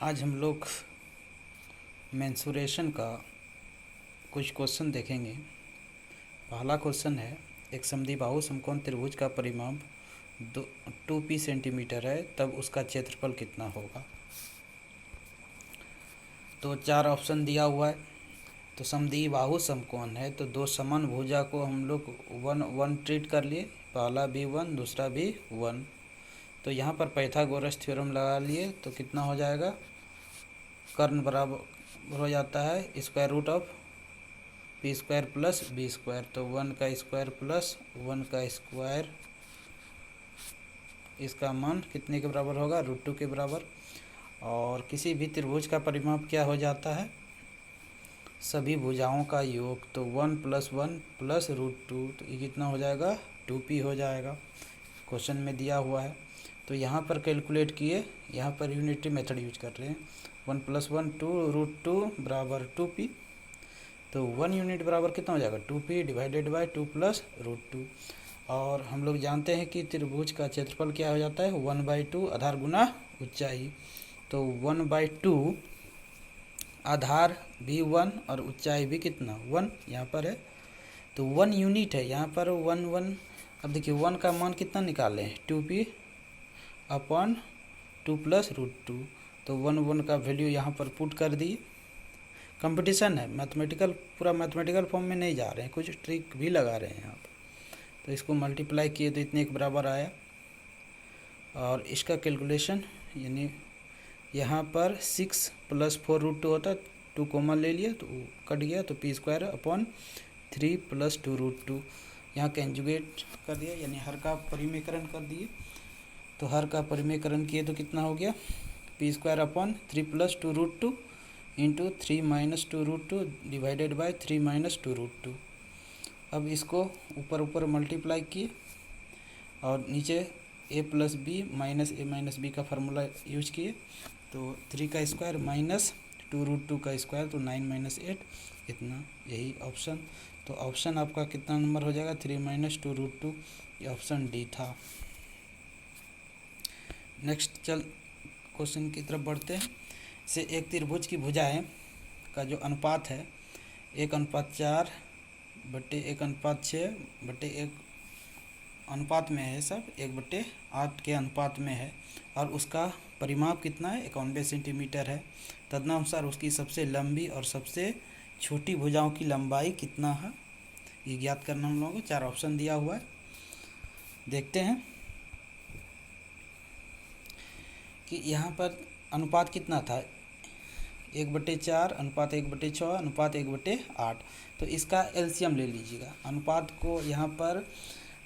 आज हम लोग मेंसुरेशन का कुछ क्वेश्चन देखेंगे। पहला क्वेश्चन है, एक समद्विबाहु समकोण त्रिभुज का परिमाप 2p सेंटीमीटर है, तब उसका क्षेत्रफल कितना होगा। तो चार ऑप्शन दिया हुआ है। तो समद्विबाहु समकोण है तो दो समान भुजा को हम लोग वन वन ट्रीट कर लिए। पहला भी वन, दूसरा भी वन। तो यहाँ पर पाइथागोरस थ्योरम लगा लिए तो कितना हो जाएगा, कर्ण बराबर हो जाता है square root of P square plus B square. तो वन का स्क्वायर प्लस वन का स्क्वायर, इसका मान कितने के बराबर होगा, √2 के बराबर। और किसी भी त्रिभुज का परिमाप क्या हो जाता है, सभी भुजाओं का योग। तो 1 + 1 + √2, तो ये कितना हो जाएगा, 2p हो जाएगा। क्वेश्चन में दिया हुआ है तो यहाँ पर कैलकुलेट किए, यहाँ पर यूनिटी मेथड यूज कर रहे हैं। 1 + 1 2 √2 बराबर 2p। तो 1 यूनिट बराबर कितना हो जाएगा, 2p डिवाइडेड बाय 2 + √2। और हम लोग जानते हैं कि त्रिभुज का क्षेत्रफल क्या हो जाता है, 1/2 आधार गुना ऊंचाई। तो 1/2 आधार भी 1 और ऊंचाई भी कितना 1 यहाँ पर है। तो 1 यूनिट है यहाँ पर 1 1। अब देखिए 1 का मान कितना निकाले हैं, 2p/2 + √2। तो 1 1 का वैल्यू यहाँ पर पुट कर दिए। कंपटीशन है, मैथमेटिकल पूरा मैथमेटिकल फॉर्म में नहीं जा रहे हैं, कुछ ट्रिक भी लगा रहे हैं यहाँ पर। तो इसको मल्टीप्लाई किए तो इतने के बराबर आया। और इसका कैलकुलेशन यानी यहाँ पर 6 + 4 √2 होता है, 2 कॉमन ले लिया तो कट गया, तो p² / 3 + 2 √2। यहाँ कंजुगेट कर दिया यानी हर का परिमेकरण कर दिए। तो हर का परिमेकरण किए तो कितना हो गया, p² / 3 + 2 √2 इंटू 3 - 2 √2 डिवाइडेड बाय 3 - 2 √2। अब इसको ऊपर ऊपर मल्टीप्लाई किए और नीचे a + b - a - b का फार्मूला यूज किए। तो 3 का स्क्वायर - 2 √2 का स्क्वायर, तो 9 - 8 इतना, यही ऑप्शन। तो ऑप्शन आपका कितना नंबर हो जाएगा, 3 - 2 √2, ये ऑप्शन डी था। नेक्स्ट क्वेश्चन की तरफ बढ़ते हैं। से एक त्रिभुज की भुजाएं का जो अनुपात है 1:4 बटे 1:6 बटे 1 अनुपात में है, सब 1/8 के अनुपात में है। और उसका परिमाप कितना है, 91 सेंटीमीटर है। तदनुसार उसकी सबसे लंबी और सबसे छोटी भुजाओं की लंबाई कितना है, ये ज्ञात करना हम लोगों को। चार ऑप्शन दिया हुआ है, देखते हैं कि यहाँ पर अनुपात कितना था, 1/4 अनुपात 1/6 अनुपात 1/8। तो इसका एलसीएम ले लीजिएगा। अनुपात को यहाँ पर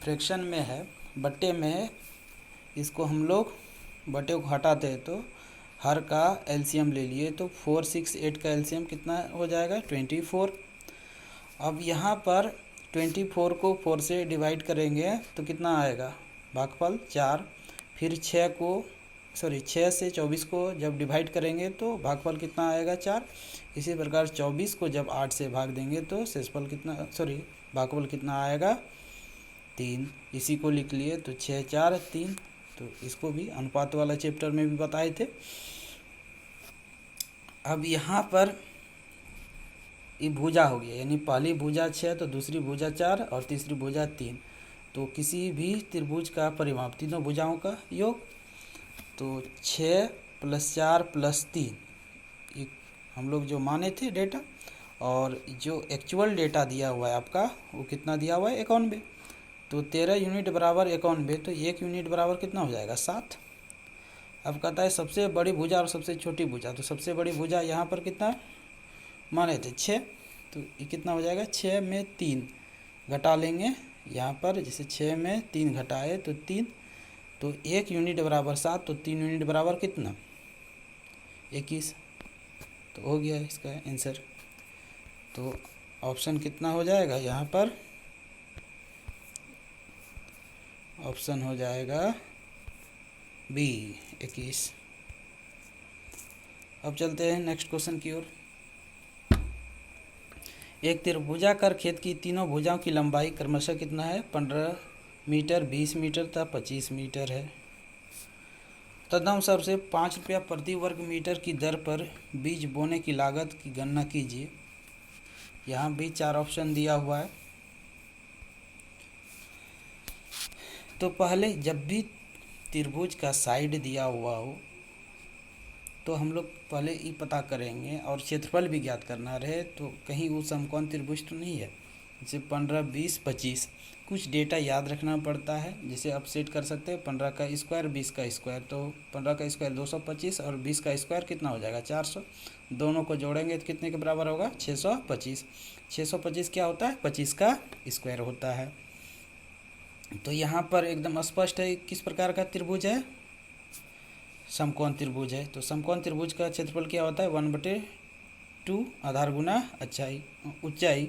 फ्रैक्शन में है, बट्टे में है, इसको हम लोग बट्टे को हटाते हैं तो हर का एलसीएम ले लिए। तो 4 6 8 का एलसीएम कितना हो जाएगा, 24। अब यहाँ पर 24 को 4 से डिवाइड करेंगे तो कितना आएगा, भागफल 4। फिर 6 से 24 को जब डिवाइड करेंगे तो भागफल कितना आएगा, 4। इसी प्रकार 24 को जब 8 से भाग देंगे तो शेषफल कितना, भागफल कितना आएगा, 3। इसी को लिख लिए। तो 6 4 3। तो इसको भी अनुपात वाला चैप्टर में भी बताए थे। अब यहाँ पर ये भुजा हो गया, यानी पहली भुजा 6 तो दूसरी भुजा 4 और तीसरी भुजा 3। तो किसी भी त्रिभुज का परिमाप तीनों भुजाओं का योग। तो 6 + 4 + 3 ये हम लोग जो माने थे डेटा, और जो एक्चुअल डेटा दिया हुआ है आपका वो कितना दिया हुआ है, 91। तो 13 यूनिट बराबर 91, तो 1 यूनिट बराबर कितना हो जाएगा, 7। अब कहता है सबसे बड़ी भुजा और सबसे छोटी भुजा। तो सबसे बड़ी भुजा यहाँ पर कितना माने थे, 6। तो ये कितना हो जाएगा, 6 में 3 घटा लेंगे यहाँ पर, जैसे 6 में 3 घटाए तो 3। तो 1 यूनिट बराबर 7, तो 3 यूनिट बराबर कितना, 21। तो हो गया इसका आंसर। तो ऑप्शन कितना हो जाएगा, यहाँ पर ऑप्शन हो जाएगा बी, 21। अब चलते हैं नेक्स्ट क्वेश्चन की ओर। एक त्रिभुजाकार खेत की तीनों भुजाओं की लंबाई क्रमशः कितना है, 15 मीटर, 20 मीटर तथा 25 मीटर है। तदनुसार से 5 रुपया प्रति वर्ग मीटर की दर पर बीज बोने की लागत की गणना कीजिए। यहाँ भी 4 ऑप्शन दिया हुआ है। तो पहले जब भी त्रिभुज का साइड दिया हुआ हो तो हम लोग पहले ये पता करेंगे, और क्षेत्रफल भी ज्ञात करना रहे तो कहीं वो समकोण त्रिभुज तो नहीं है। जैसे 15, 20, 25 कुछ डेटा याद रखना पड़ता है, जिसे आप सेट कर सकते हैं। 15 का स्क्वायर 20 का स्क्वायर, तो 15 का स्क्वायर 225 और 20 का स्क्वायर कितना हो जाएगा 400। दोनों को जोड़ेंगे तो कितने के बराबर होगा 625। 625 क्या होता है 25 का स्क्वायर होता है। तो यहाँ पर एकदम स्पष्ट है किस प्रकार का त्रिभुज है, समकोण त्रिभुज है। तो समकोण त्रिभुज का क्षेत्रफल क्या होता है 1/2 आधार गुना ऊंचाई।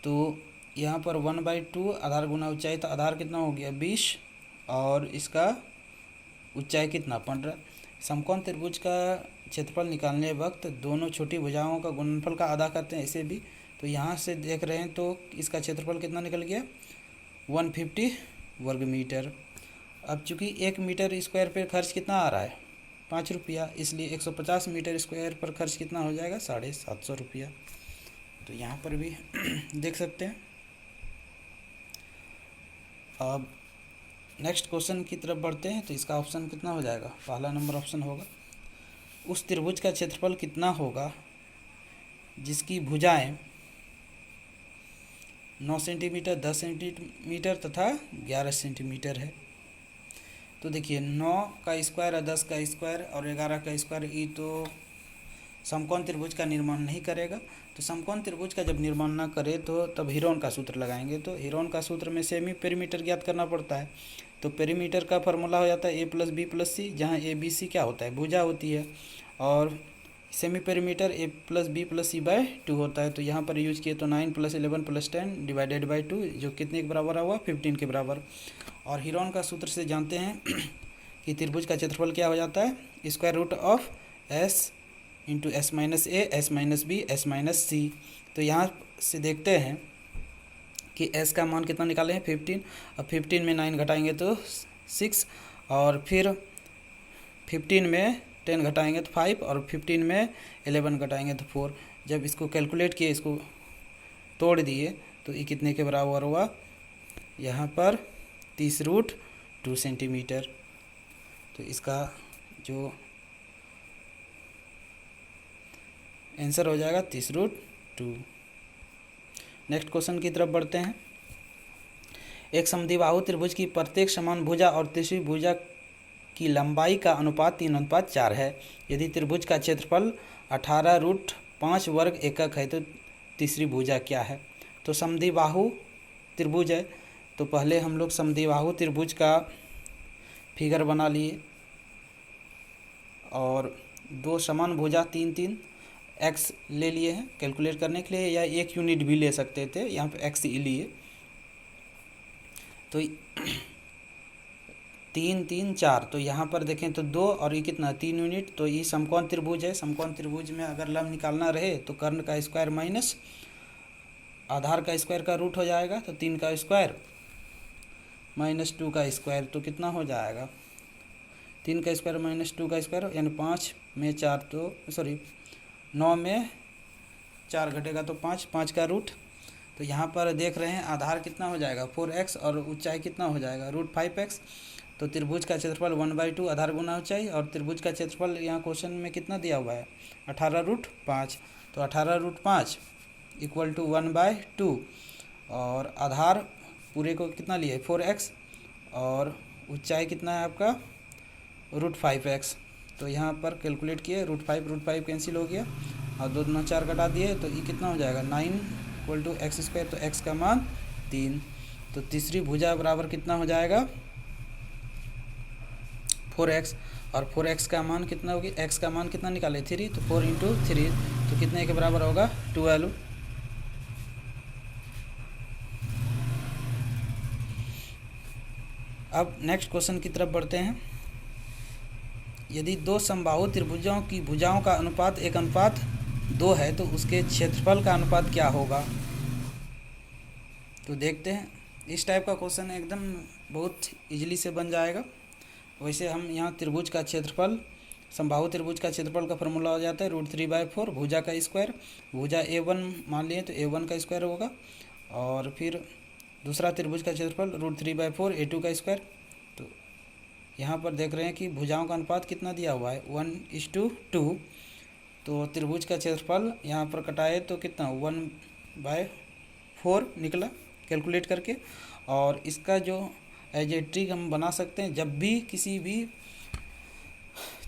तो यहाँ पर 1/2 आधार गुना ऊंचाई, तो आधार कितना हो गया 20 और इसका ऊंचाई कितना 15। समकोण त्रिभुज का क्षेत्रफल निकालने वक्त दोनों छोटी भुजाओं का गुणनफल का आधा करते हैं इसे भी। तो यहाँ से देख रहे हैं तो इसका क्षेत्रफल कितना निकल गया 150 वर्ग मीटर। अब चूँकि 1 मीटर स्क्वायर पर खर्च कितना आ रहा है 5 रुपया, इसलिए 150 मीटर स्क्वायर पर खर्च कितना हो जाएगा 750 रुपया। तो यहाँ पर भी देख सकते हैं। अब नेक्स्ट क्वेश्चन की तरफ बढ़ते हैं। तो इसका ऑप्शन कितना हो जाएगा, पहला नंबर ऑप्शन होगा उस त्रिभुज का क्षेत्रफल कितना होगा जिसकी भुजाएं 9 सेंटीमीटर, 10 सेंटीमीटर तथा 11 सेंटीमीटर है। तो देखिए 9 का स्क्वायर और 10 का स्क्वायर और 11 का स्क्वायर, ये तो समकोण त्रिभुज का निर्माण नहीं करेगा। तो समकोण त्रिभुज का जब निर्माण ना करे तो तब हीरोन का सूत्र लगाएंगे। तो हीरोन का सूत्र में सेमी पेरीमीटर ज्ञात करना पड़ता है। तो पेरीमीटर का फॉर्मूला हो जाता है a+b+c, जहाँ a b c क्या होता है भुजा होती है, और सेमी पेरीमीटर a+b+c/2 होता है। तो यहाँ पर यूज किए तो 9 + 11 + 10 डिवाइडेड बाई 2, जो कितने के बराबर हुआ 15 के बराबर। और हीरोन का सूत्र से जानते हैं कि त्रिभुज का क्षेत्रफल क्या हो जाता है √s × s-a, s-b, s-c। तो यहाँ से देखते हैं कि s का मान कितना निकाले हैं 15। अब 15 में 9 घटाएंगे तो 6, और फिर 15 में 10 घटाएंगे तो 5, और 15 में 11 घटाएंगे तो 4। जब इसको कैलकुलेट किए, इसको तोड़ दिए, तो ये कितने के बराबर हुआ यहाँ पर 30√2 सेंटीमीटर। तो इसका जो आंसर हो जाएगा 30√2। नेक्स्ट क्वेश्चन की तरफ बढ़ते हैं। एक समद्विबाहु त्रिभुज की प्रत्येक समान भुजा और तीसरी भुजा की लंबाई का अनुपात 3:4 है। यदि त्रिभुज का क्षेत्रफल 18√5 वर्ग एकक है तो तीसरी भुजा क्या है। तो समद्विबाहु त्रिभुज है, तो पहले हम लोग समद्विबाहु त्रिभुज का फिगर बना लिए, और दो समान भुजा 3 x ले लिए हैं कैलकुलेट करने के लिए, या 1 यूनिट भी ले सकते थे, यहाँ पे x ही लिए। तो 3, 3, 4, तो यहाँ पर देखें तो 2 और ये कितना 3 यूनिट। तो ये समकोण त्रिभुज है। समकोण त्रिभुज में अगर लंब निकालना रहे तो कर्ण का स्क्वायर माइनस आधार का स्क्वायर का रूट हो जाएगा। तो 3 का स्क्वायर माइनस 2 का स्क्वायर, तो कितना हो जाएगा 3 का स्क्वायर माइनस 2 का स्क्वायर, यानी 5 में 4 तो 9 में 4 घटेगा तो 5, 5 का रूट। तो यहाँ पर देख रहे हैं आधार कितना हो जाएगा 4x और ऊंचाई कितना हो जाएगा √5x। तो त्रिभुज का क्षेत्रफल 1/2 आधार गुना ऊंचाई, और त्रिभुज का क्षेत्रफल यहाँ क्वेश्चन में कितना दिया हुआ है 18√5। तो 18√5 = 1/2, और आधार पूरे को कितना लिए 4x, और ऊंचाई कितना है आपका √5x। तो यहाँ पर कैलकुलेट किए √5 कैंसिल हो गया, और 2 दूना 4 घटा दिए, तो ये कितना हो जाएगा 9 = x²। तो x का मान 3। तो तीसरी भुजा बराबर कितना हो जाएगा 4x, और 4x का मान कितना होगी, x का मान कितना निकाले 3, तो 4 × 3, तो कितने के बराबर होगा 12। अब नेक्स्ट क्वेश्चन की तरफ बढ़ते हैं। यदि दो समबाहु त्रिभुजों की भुजाओं का अनुपात 1:2 है तो उसके क्षेत्रफल का अनुपात क्या होगा। तो देखते हैं, इस टाइप का क्वेश्चन एकदम बहुत इजीली से बन जाएगा, वैसे हम यहाँ त्रिभुज का क्षेत्रफल, समबाहु त्रिभुज का क्षेत्रफल का फॉर्मूला हो जाता है √3/4 भुजा का स्क्वायर। भुजा A1 मान लिए तो A1 का स्क्वायर होगा, और फिर दूसरा त्रिभुज का क्षेत्रफल √3/4 A2 का स्क्वायर। तो यहाँ पर देख रहे हैं कि भुजाओं का अनुपात कितना दिया हुआ है 1:2। तो त्रिभुज का क्षेत्रफल यहाँ पर कटाए तो कितना 1/4 निकला कैलकुलेट करके। और इसका जो एज ए ट्रिक हम बना सकते हैं, जब भी किसी भी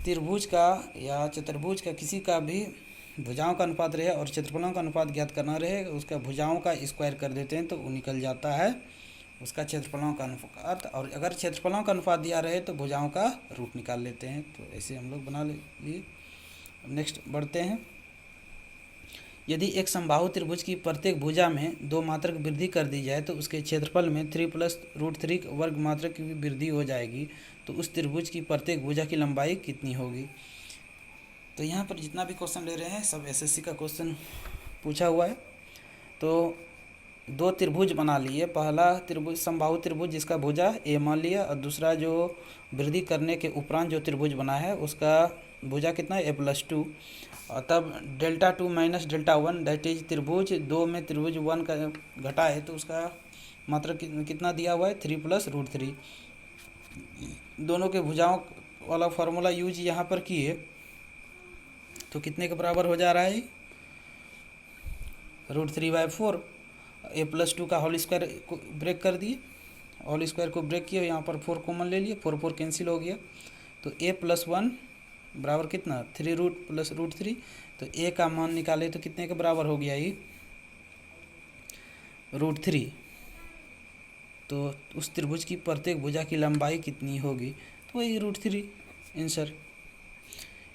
त्रिभुज का या चतुर्भुज का किसी का भी भुजाओं का अनुपात रहे और क्षेत्रफलों का अनुपात ज्ञात करना रहे, उसका भुजाओं का स्क्वायर कर देते हैं तो वो निकल जाता है उसका क्षेत्रफलों का अनुपात। और अगर क्षेत्रफलों का अनुपात दिया रहे तो भुजाओं का रूट निकाल लेते हैं। तो ऐसे हम लोग बना लिए। नेक्स्ट बढ़ते हैं। यदि एक समबाहु त्रिभुज की प्रत्येक भुजा में 2 मात्रक वृद्धि कर दी जाए तो उसके क्षेत्रफल में 3 + √3 वर्ग मात्रक की वृद्धि हो जाएगी, तो उस त्रिभुज की प्रत्येक भुजा की लंबाई कितनी होगी। तो यहाँ पर जितना भी क्वेश्चन ले रहे हैं सब एसएससी का क्वेश्चन पूछा हुआ है। तो 2 त्रिभुज बना लिए। पहला त्रिभुज समबाहु त्रिभुज जिसका भुजा A मान लिया, और दूसरा जो वृद्धि करने के उपरांत जो त्रिभुज बना है उसका भुजा कितना है A+2। और तब Δ2 - Δ1 दैट इज त्रिभुज 2 में त्रिभुज 1 का घटाए तो उसका मात्रक कितना दिया हुआ है 3 + √3। दोनों के भुजाओं वाला फार्मूला यूज यहाँ पर किए तो कितने के बराबर हो जा रहा है √3/4। A+2 का होल स्क्वायर को ब्रेक कर दिए, होल स्क्वायर को ब्रेक किया, यहाँ पर 4 कॉमन ले लिए, 4 कैंसिल हो गया। तो A+1 बराबर कितना 3 रूट + √3। तो A का मान निकाले तो कितने के बराबर हो गया ये √3। तो उस त्रिभुज की प्रत्येक भुजा की लंबाई कितनी होगी, तो वही √3 आंसर।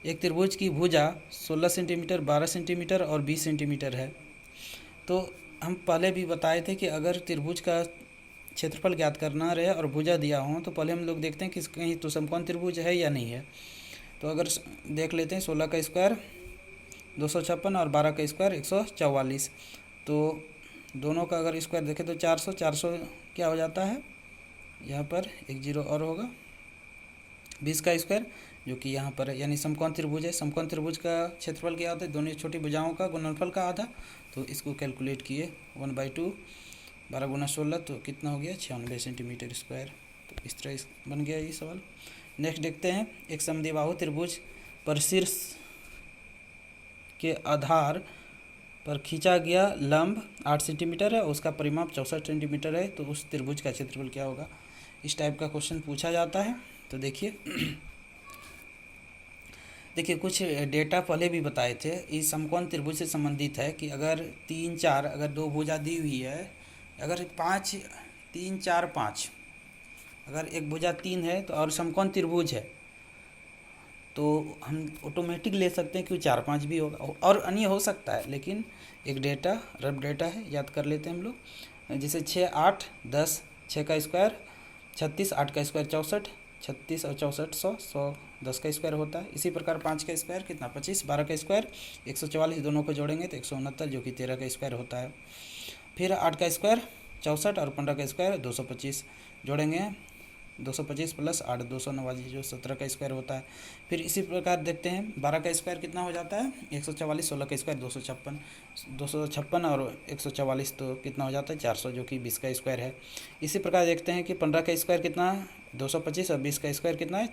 एक त्रिभुज की भुजा 16 सेंटीमीटर, 12 सेंटीमीटर और 20 सेंटीमीटर है। तो हम पहले भी बताए थे कि अगर त्रिभुज का क्षेत्रफल ज्ञात करना रहे और भुजा दिया हो तो पहले हम लोग देखते हैं कि कहीं तो समकोण त्रिभुज है या नहीं है। तो अगर देख लेते हैं 16 का स्क्वायर 256 और 12 का स्क्वायर 144। तो दोनों का अगर स्क्वायर देखें तो 400 क्या हो जाता है, यहाँ पर एक 0 और होगा। 20 का स्क्वायर जो कि यहाँ पर है, यानी समकोण त्रिभुज है। समकोण त्रिभुज का क्षेत्रफल क्या होता है, दोनों छोटी भुजाओं का गुणनफल का आधा। तो इसको कैलकुलेट किए 1/2 12 × 16 तो कितना हो गया 96 सेंटीमीटर स्क्वायर। तो इस तरह बन गया ये सवाल। नेक्स्ट देखते हैं। एक समद्विबाहु त्रिभुज पर शीर्ष के आधार पर खींचा गया लंब 8 सेंटीमीटर है, उसका परिमाप 64 सेंटीमीटर है, तो उस त्रिभुज का क्षेत्रफल क्या होगा। इस टाइप का क्वेश्चन पूछा जाता है। तो देखिए कुछ डेटा पहले भी बताए थे, इस समकोण त्रिभुज से संबंधित है कि अगर 3 4 अगर 2 भुजा दी हुई है, अगर 5 3 4 5 अगर एक भुजा 3 है तो और समकोण त्रिभुज है तो हम ऑटोमेटिक ले सकते हैं कि 4 5 भी होगा, और अन्य हो सकता है, लेकिन एक डेटा रफ डेटा है, याद कर लेते हैं हम लोग। जैसे 6 8 10 6 का स्क्वायर 36, 8 का स्क्वायर 64, 36 और 64 100 10 का स्क्वायर होता है। इसी प्रकार 5 का स्क्वायर कितना 25, 12 का स्क्वायर 144, दोनों को जोड़ेंगे तो 169 जो कि 13 का स्क्वायर होता है। फिर 8 का स्क्वायर 64 और 15 का स्क्वायर 225, जोड़ेंगे 225 + 8 289 जो 17 का स्क्वायर होता है। फिर इसी प्रकार देखते हैं 12 का स्क्वायर कितना हो जाता है 144, 16 का स्क्वायर 256 और 144 तो कितना हो जाता है 400 जो कि 20 का स्क्वायर है। इसी प्रकार देखते हैं कि 15 का स्क्वायर कितना 225 और 20 का स्क्वायर कितना है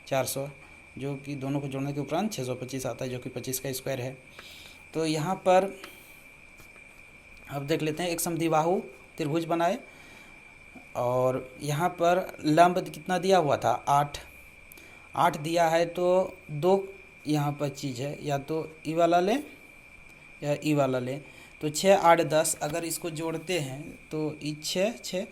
400 जो कि दोनों को जोड़ने के उपरांत 625 आता है जो कि 25 का स्क्वायर है। तो यहाँ पर अब देख लेते हैं। एक समद्विबाहु त्रिभुज बनाए और यहाँ पर लंब कितना दिया हुआ था 8 दिया है, तो 2 यहाँ पर चीज़ है, या तो ई वाला लें या ई वाला लें। तो 6 8 10 अगर इसको जोड़ते हैं तो ई 6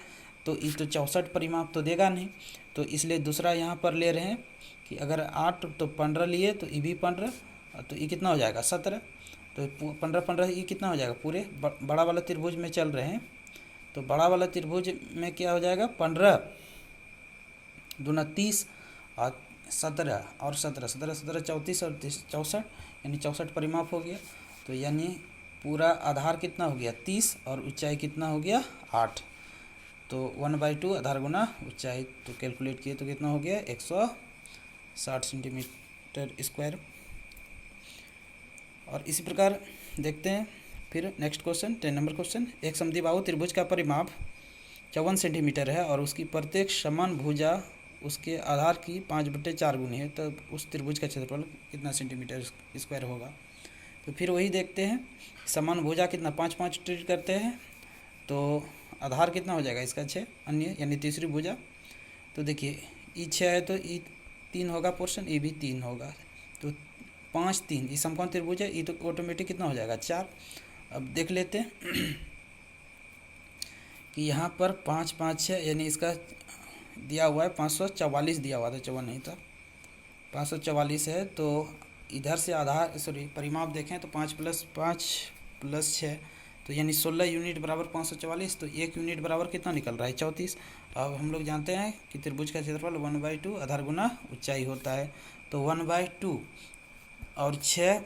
तो ई तो 64 परिमाप तो देगा नहीं, तो इसलिए दूसरा यहाँ पर ले रहे हैं कि अगर 8 तो 15 लिए तो ई भी 15, तो ई कितना हो जाएगा 17। तो 15 15 ई कितना हो जाएगा, पूरे बड़ा वाला त्रिभुज में चल रहे हैं तो बड़ा वाला त्रिभुज में क्या हो जाएगा 15 दूना 30 और 17 और 17 17 17 34 और 64 यानी 64 परिमाप हो गया। तो यानी पूरा आधार कितना हो गया 30 और ऊंचाई कितना हो गया 8। तो 1/2 आधार गुना ऊंचाई, तो कैलकुलेट किए तो कितना हो गया 160 सेंटीमीटर स्क्वायर। और इसी प्रकार देखते हैं फिर नेक्स्ट क्वेश्चन 10 नंबर क्वेश्चन। एक समद्विबाहु त्रिभुज का परिमाप 54 सेंटीमीटर है और उसकी प्रत्येक समान भुजा उसके आधार की 5/4 गुनी है, तब उस त्रिभुज का क्षेत्रफल कितना सेंटीमीटर स्क्वायर होगा। तो फिर वही देखते हैं, समान भुजा कितना 5 ट्रीट करते हैं, तो आधार कितना हो जाएगा इसका 6, अन्य यानी तीसरी भुजा। तो देखिए ई 6 है तो ई 3 होगा पोर्शन, ई भी 3 होगा, तो 5 3 ई समकोण त्रिभुज है, ई तो ऑटोमेटिक कितना हो जाएगा 4। अब देख लेते हैं कि यहाँ पर 5 5 6 यानी इसका दिया हुआ है 544 दिया हुआ था, 54 नहीं था, 544 है। तो इधर से आधार परिमाप देखें तो 5 + 5 + 6 तो यानी 16 यूनिट बराबर 544, तो 1 यूनिट बराबर कितना निकल रहा है 34। अब हम लोग जानते हैं कि त्रिभुज का क्षेत्रफल 1/2 आधार गुना ऊंचाई होता है, तो 1/2 और 6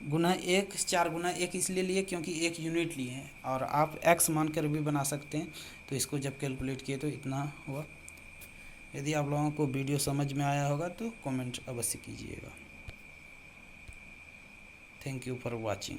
गुना 1 4 गुना 1 इसलिए लिए क्योंकि 1 यूनिट लिए हैं, और आप x मानकर भी बना सकते हैं। तो इसको जब कैलकुलेट किए तो इतना हुआ। यदि आप लोगों को वीडियो समझ में आया होगा तो कमेंट अवश्य कीजिएगा। Thank you for watching.